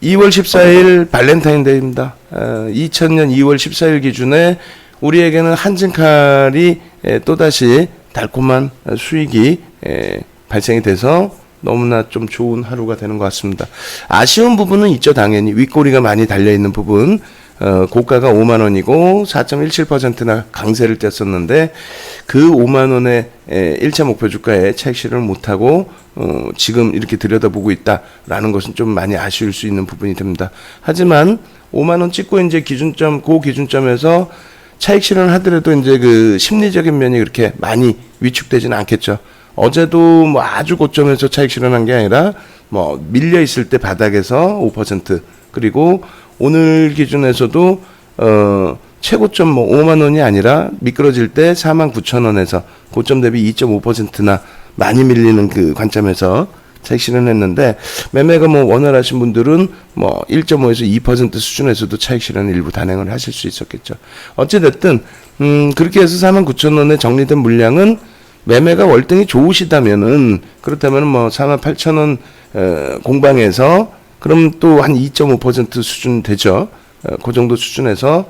2월 14일 발렌타인데이입니다. 2000년 2월 14일 기준에 우리에게는 한진칼이 또다시 달콤한 수익이 발생이 돼서 너무나 좀 좋은 하루가 되는 것 같습니다. 아쉬운 부분은 있죠. 당연히 윗꼬리가 많이 달려있는 부분, 고가가 5만원이고 4.17%나 강세를 뗐었는데 그 5만원의 1차 목표 주가에 차익 실현을 못하고 지금 이렇게 들여다보고 있다라는 것은 좀 많이 아쉬울 수 있는 부분이 됩니다. 하지만 5만원 찍고 이제 기준점, 그 기준점에서 차익 실현을 하더라도 이제 그 심리적인 면이 그렇게 많이 위축되지는 않겠죠. 어제도 뭐 아주 고점에서 차익 실현한 게 아니라 뭐 밀려 있을 때 바닥에서 5% 그리고 오늘 기준에서도 최고점 뭐 5만 원이 아니라 미끄러질 때 49,000원에서 고점 대비 2.5%나 많이 밀리는 그 관점에서 차익 실현했는데 매매가 뭐 원활하신 분들은 뭐 1.5에서 2% 수준에서도 차익 실현 일부 단행을 하실 수 있었겠죠. 어찌 됐든 그렇게 해서 49,000원에 정리된 물량은 매매가 월등히 좋으시다면은 그렇다면 뭐 48,000원 공방에서 그럼 또 한 2.5% 수준 되죠. 그 정도 수준에서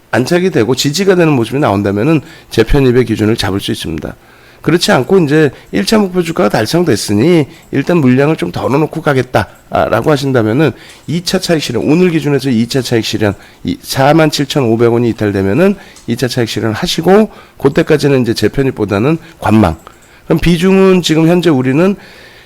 안착이 되고 지지가 되는 모습이 나온다면은 재편입의 기준을 잡을 수 있습니다. 그렇지 않고 이제 1차 목표 주가가 달성됐으니 일단 물량을 좀 덜어놓고 가겠다라고 하신다면은 2차 차익 실현, 오늘 기준에서 2차 차익 실현 47,500원이 이탈되면은 2차 차익 실현 하시고 그때까지는 이제 재편입보다는 관망. 그럼 비중은 지금 현재 우리는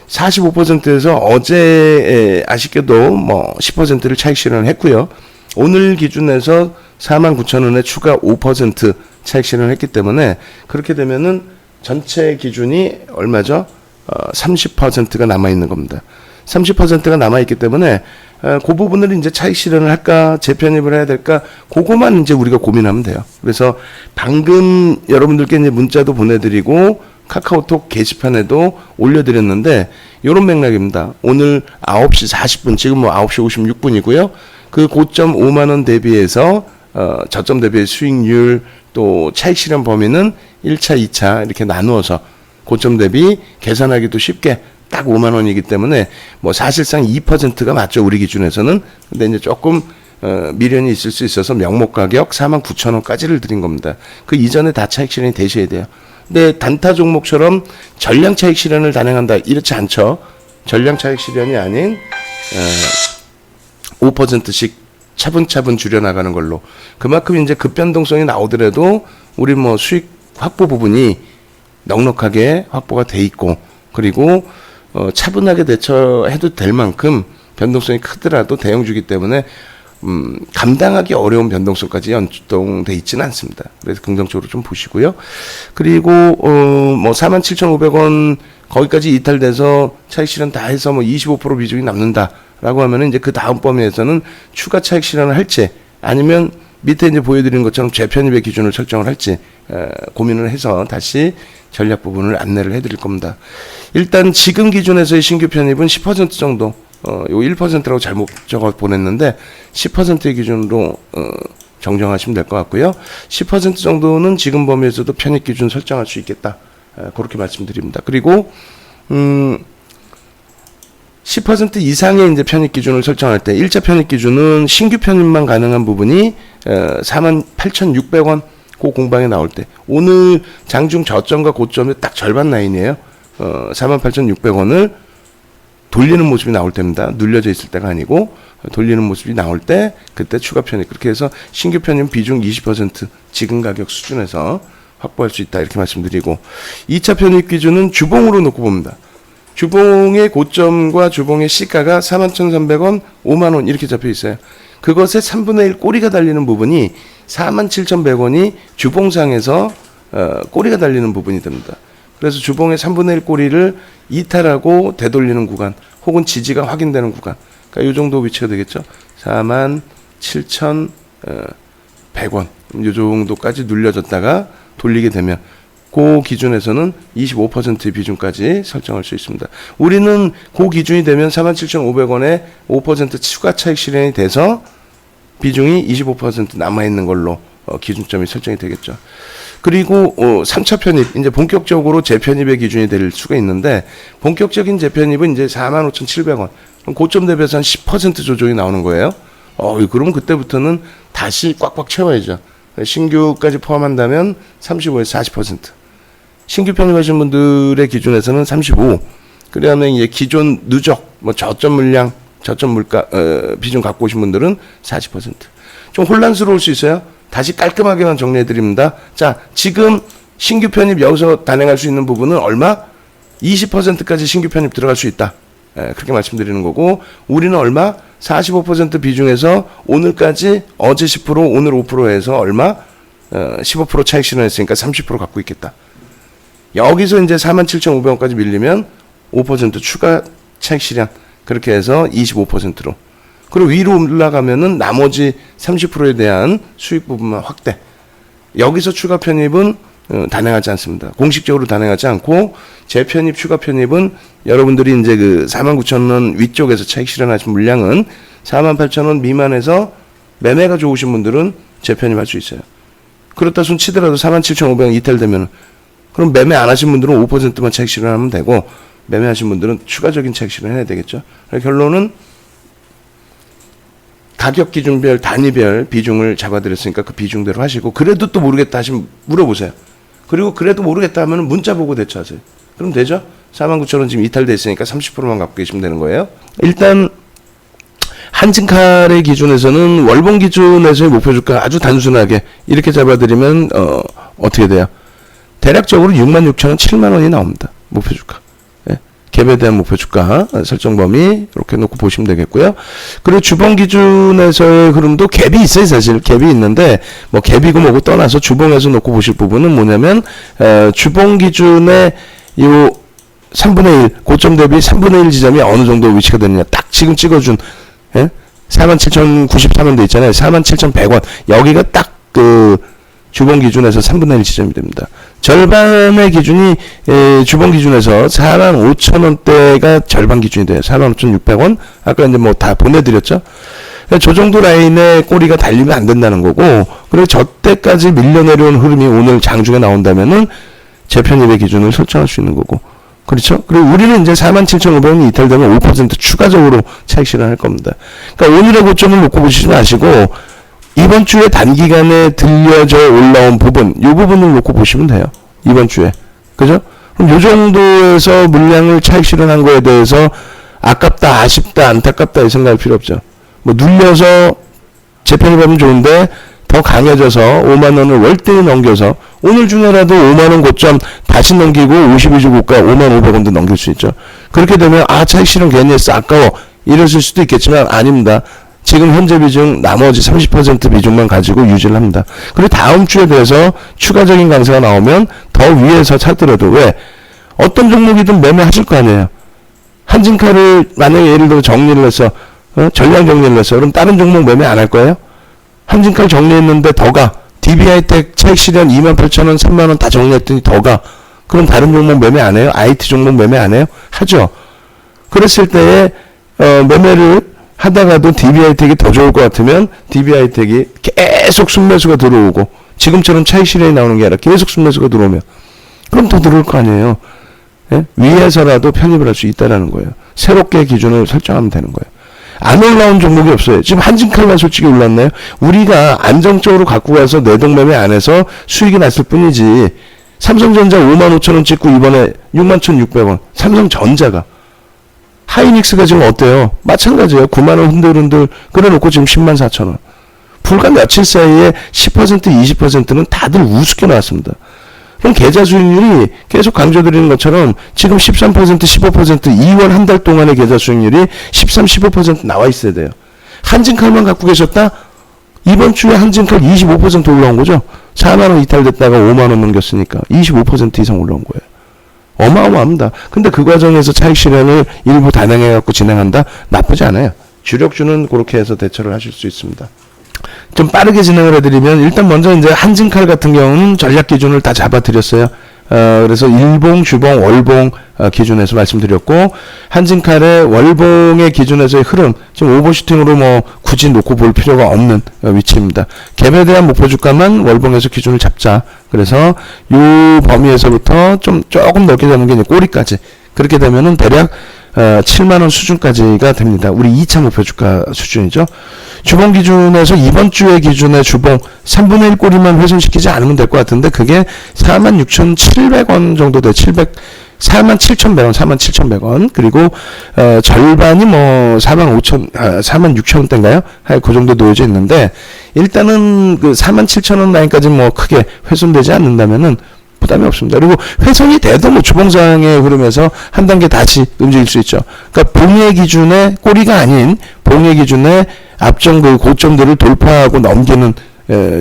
45%에서 어제 아쉽게도 뭐 10%를 차익 실현을 했고요. 오늘 기준에서 49,000원에 추가 5% 차익 실현을 했기 때문에 그렇게 되면은 전체 기준이 얼마죠? 30%가 남아있는 겁니다. 30%가 남아있기 때문에 그 부분을 이제 차익 실현을 할까 재편입을 해야 될까 그거만 이제 우리가 고민하면 돼요. 그래서 방금 여러분들께 이제 문자도 보내드리고 카카오톡 게시판에도 올려드렸는데 이런 맥락입니다. 오늘 9시 40분 지금 뭐 9시 56분이고요. 그 고점 5만원 대비해서 저점 대비의 수익률 또 차익 실현 범위는 1차, 2차 이렇게 나누어서 고점 대비 계산하기도 쉽게 딱 5만 원이기 때문에 뭐 사실상 2%가 맞죠. 우리 기준에서는. 근데 이제 조금 미련이 있을 수 있어서 명목 가격 49,000원까지를 드린 겁니다. 그 이전에 다 차익 실현이 되셔야 돼요. 근데 단타 종목처럼 전량 차익 실현을 단행한다. 이렇지 않죠. 전량 차익 실현이 아닌 5%씩 차분차분 줄여나가는 걸로. 그만큼 이제 급변동성이 나오더라도 우리 뭐 수익 확보 부분이 넉넉하게 확보가 돼 있고 그리고 차분하게 대처해도 될 만큼 변동성이 크더라도 대형주기 때문에 감당하기 어려운 변동성까지 연동돼 있지는 않습니다. 그래서 긍정적으로 좀 보시고요. 그리고 뭐 47,500원 거기까지 이탈돼서 차익 실현 다 해서 뭐 25% 비중이 남는다라고 하면은 이제 그 다음 범위에서는 추가 차익 실현을 할지 아니면 밑에 이제 보여드린 것처럼 재편입의 기준을 설정을 할지 고민을 해서 다시 전략 부분을 안내를 해드릴 겁니다. 일단 지금 기준에서의 신규 편입은 10% 정도, 요 1%라고 잘못 적어 보냈는데 10%의 기준으로 정정하시면 될 것 같고요. 10% 정도는 지금 범위에서도 편입 기준 설정할 수 있겠다. 그렇게 말씀드립니다. 그리고 10% 이상의 이제 편입 기준을 설정할 때 1차 편입 기준은 신규 편입만 가능한 부분이 48,600원 그 공방에 나올 때 오늘 장중 저점과 고점의 딱 절반 라인이에요. 48,600원을 돌리는 모습이 나올 때입니다. 눌려져 있을 때가 아니고 돌리는 모습이 나올 때 그때 추가 편입 그렇게 해서 신규 편입 비중 20% 지금 가격 수준에서 확보할 수 있다 이렇게 말씀드리고 2차 편입 기준은 주봉으로 놓고 봅니다. 주봉의 고점과 주봉의 시가가 41,300원, 5만원 이렇게 잡혀 있어요. 그것의 3분의 1 꼬리가 달리는 부분이 47,100원이 주봉상에서 꼬리가 달리는 부분이 됩니다. 그래서 주봉의 3분의 1 꼬리를 이탈하고 되돌리는 구간 혹은 지지가 확인되는 구간 그러니까 이 정도 위치가 되겠죠. 47,100원 이 정도까지 눌려졌다가 돌리게 되면 그 기준에서는 25%의 비중까지 설정할 수 있습니다. 우리는 그 기준이 되면 47,500원에 5% 추가 차익 실현이 돼서 비중이 25% 남아있는 걸로 기준점이 설정이 되겠죠. 그리고 3차 편입, 이제 본격적으로 재편입의 기준이 될 수가 있는데, 본격적인 재편입은 이제 45,700원. 고점 대비해서 한 10% 조정이 나오는 거예요. 그러면 그때부터는 다시 꽉꽉 채워야죠. 신규까지 포함한다면 35에서 40%. 신규 편입하신 분들의 기준에서는 35. 그다음에 이제 기존 누적, 뭐 저점 물량, 저점 물가, 비중 갖고 오신 분들은 40%. 좀 혼란스러울 수 있어요. 다시 깔끔하게만 정리해 드립니다. 자, 지금 신규 편입 여기서 단행할 수 있는 부분은 얼마? 20%까지 신규 편입 들어갈 수 있다. 그렇게 말씀드리는 거고, 우리는 얼마? 45% 비중에서 오늘까지 어제 10%, 오늘 5% 해서 얼마? 15% 차익 실현했으니까 30% 갖고 있겠다. 여기서 이제 47,500원까지 밀리면 5% 추가 차익 실현. 그렇게 해서 25%로. 그리고 위로 올라가면은 나머지 30%에 대한 수익 부분만 확대. 여기서 추가 편입은 단행하지 않습니다. 공식적으로 단행하지 않고, 재편입, 추가 편입은 여러분들이 이제 그 49,000원 위쪽에서 차익 실현하신 물량은 48,000원 미만에서 매매가 좋으신 분들은 재편입할 수 있어요. 그렇다 손 치더라도 47,500원 이탈되면, 그럼 매매 안 하신 분들은 5%만 차익 실현하면 되고, 매매하신 분들은 추가적인 차익 실현해야 되겠죠. 결론은 가격 기준별, 단위별 비중을 잡아드렸으니까 그 비중대로 하시고, 그래도 또 모르겠다 하시면 물어보세요. 그리고 그래도 모르겠다 하면 문자 보고 대처하세요. 그럼 되죠? 49,000원 지금 이탈돼 있으니까 30%만 갖고 계시면 되는 거예요. 일단 한진칼의 기준에서는 월봉 기준에서의 목표 주가 아주 단순하게 이렇게 잡아드리면 어떻게 돼요? 대략적으로 66,000원, 7만원이 나옵니다. 목표 주가. 갭에 대한 목표 주가 설정 범위 이렇게 놓고 보시면 되겠고요. 그리고 주봉 기준에서의 흐름도 갭이 있어요. 사실 갭이 있는데 뭐 갭이고 뭐고 떠나서 주봉에서 놓고 보실 부분은 뭐냐면 주봉 기준의 요 3분의 1 고점 대비 3분의 1 지점이 어느 정도 위치가 되느냐 딱 지금 찍어준 47,093원 돼 있잖아요. 47,100원 여기가 딱 그 주봉 기준에서 3분의 1 지점이 됩니다. 절반의 기준이 주봉 기준에서 45,000원대가 절반 기준이 돼요. 45,600원. 아까 이제 뭐 다 보내드렸죠. 저 정도 라인에 꼬리가 달리면 안 된다는 거고, 그리고 저때까지 밀려내려온 흐름이 오늘 장중에 나온다면은 재편입의 기준을 설정할 수 있는 거고. 그렇죠? 그리고 우리는 이제 47,500원이 이탈되면 5% 추가적으로 차익 실현할 겁니다. 그러니까 오늘의 고점을 놓고 보시지 마시고, 이번 주에 단기간에 들려져 올라온 부분, 이 부분을 놓고 보시면 돼요. 이번 주에. 그죠? 그럼 이 정도에서 물량을 차익 실현한 거에 대해서 아깝다, 아쉽다, 안타깝다 이 생각할 필요 없죠. 뭐 눌려서 재편입하면 좋은데 더 강해져서 5만원을 월등히 넘겨서 오늘 중에라도 5만원 고점 다시 넘기고 52주 고가 55,500원도 넘길 수 있죠. 그렇게 되면 차익 실현 괜히 했어, 아까워 이랬을 수도 있겠지만 아닙니다. 지금 현재 비중 나머지 30% 비중만 가지고 유지를 합니다. 그리고 다음 주에 대해서 추가적인 강세가 나오면 더 위에서 찾더라도 왜? 어떤 종목이든 매매하실 거 아니에요. 한진칼을 만약에 예를 들어 정리를 해서 전량 정리를 해서 그럼 다른 종목 매매 안 할 거예요? 한진칼 정리했는데 더가 DB하이텍 차익 실현 28,000원 3만원 다 정리했더니 더가 그럼 다른 종목 매매 안 해요? IT 종목 매매 안 해요? 하죠. 그랬을 때에 매매를 하다가도 DB하이텍이 더 좋을 것 같으면 DB하이텍이 계속 순매수가 들어오고 지금처럼 차익 실현이 나오는 게 아니라 계속 순매수가 들어오면 그럼 더 들어올 거 아니에요. 예? 위에서라도 편입을 할 수 있다라는 거예요. 새롭게 기준을 설정하면 되는 거예요. 안 올라온 종목이 없어요. 지금 한진칼만 솔직히 올랐나요? 우리가 안정적으로 갖고 가서 내동매매 안 해서 수익이 났을 뿐이지. 삼성전자 55,000원 찍고 이번에 61,600원. 삼성전자가. 하이닉스가 지금 어때요? 마찬가지예요. 9만원 흔들흔들 그래놓고 지금 104,000원. 불과 며칠 사이에 10% 20%는 다들 우습게 나왔습니다. 그럼 계좌 수익률이 계속 강조드리는 것처럼 지금 13% 15% 2월 한 달 동안의 계좌 수익률이 13, 15% 나와 있어야 돼요. 한진칼만 갖고 계셨다? 이번 주에 한진칼 25% 올라온 거죠. 4만원 이탈됐다가 5만원 넘겼으니까 25% 이상 올라온 거예요. 어마어마합니다. 근데 그 과정에서 차익 실현을 일부 단행해갖고 진행한다? 나쁘지 않아요. 주력주는 그렇게 해서 대처를 하실 수 있습니다. 좀 빠르게 진행을 해드리면 일단 먼저 이제 한진칼 같은 경우는 전략 기준을 다 잡아드렸어요. 그래서 일봉, 주봉, 월봉 기준에서 말씀드렸고, 한진칼의 월봉의 기준에서의 흐름, 지금 오버슈팅으로 뭐 굳이 놓고 볼 필요가 없는 위치입니다. 갭에 대한 목표 주가만 월봉에서 기준을 잡자. 그래서 이 범위에서부터 조금 넓게 잡는 게 이제 꼬리까지. 그렇게 되면은 대략 7만원 수준까지가 됩니다. 우리 2차 목표 주가 수준이죠. 주봉 기준에서 이번 주의 기준의 주봉 3분의 1 꼬리만 훼손시키지 않으면 될 것 같은데, 그게 46,700원 정도 돼. 47,100원, 47,100원. 그리고, 절반이 뭐, 46,000원대인가요? 그 정도 놓여져 있는데, 일단은 그 47,000원 라인까지 뭐 크게 훼손되지 않는다면은 부담이 없습니다. 그리고 훼손이 돼도 뭐 주봉상의 흐름에서 한 단계 다시 움직일 수 있죠. 그러니까 봉의 기준의 꼬리가 아닌 봉의 기준의 앞전 그 고점들을 돌파하고 넘기는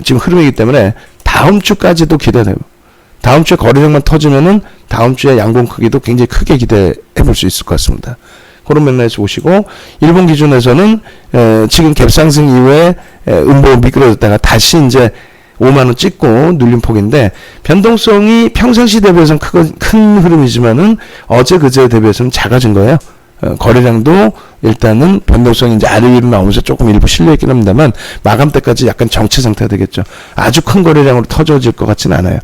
지금 흐름이기 때문에 다음 주까지도 기대돼요. 다음 주에 거래량만 터지면은 다음 주에 양봉 크기도 굉장히 크게 기대해 볼 수 있을 것 같습니다. 그런 맥락에서 보시고, 일본 기준에서는 지금 갭상승 이후에 음보 미끄러졌다가 다시 이제 5만원 찍고 눌린 폭인데, 변동성이 평상시 대비해서는 큰 흐름이지만은 어제 그제 대비해서는 작아진 거예요. 거래량도 일단은 변동성이 이제 아래 위로 나오면서 조금 일부 실려있긴 합니다만, 마감 때까지 약간 정체 상태가 되겠죠. 아주 큰 거래량으로 터져질 것 같지는 않아요.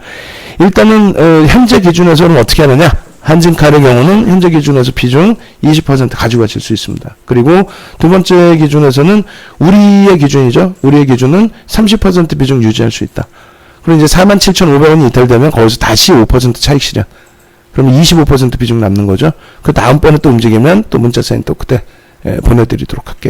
일단은 현재 기준에서는 어떻게 하느냐? 한진칼의 경우는 현재 기준에서 비중 20% 가지고 가실 수 있습니다. 그리고 두 번째 기준에서는 우리의 기준이죠. 우리의 기준은 30% 비중 유지할 수 있다. 그럼 이제 47,500원이 이탈되면 거기서 다시 5% 차익 실현. 그러면 25% 비중 남는 거죠. 그 다음번에 또 움직이면 또 문자 사인 또 그때 보내드리도록 할게요.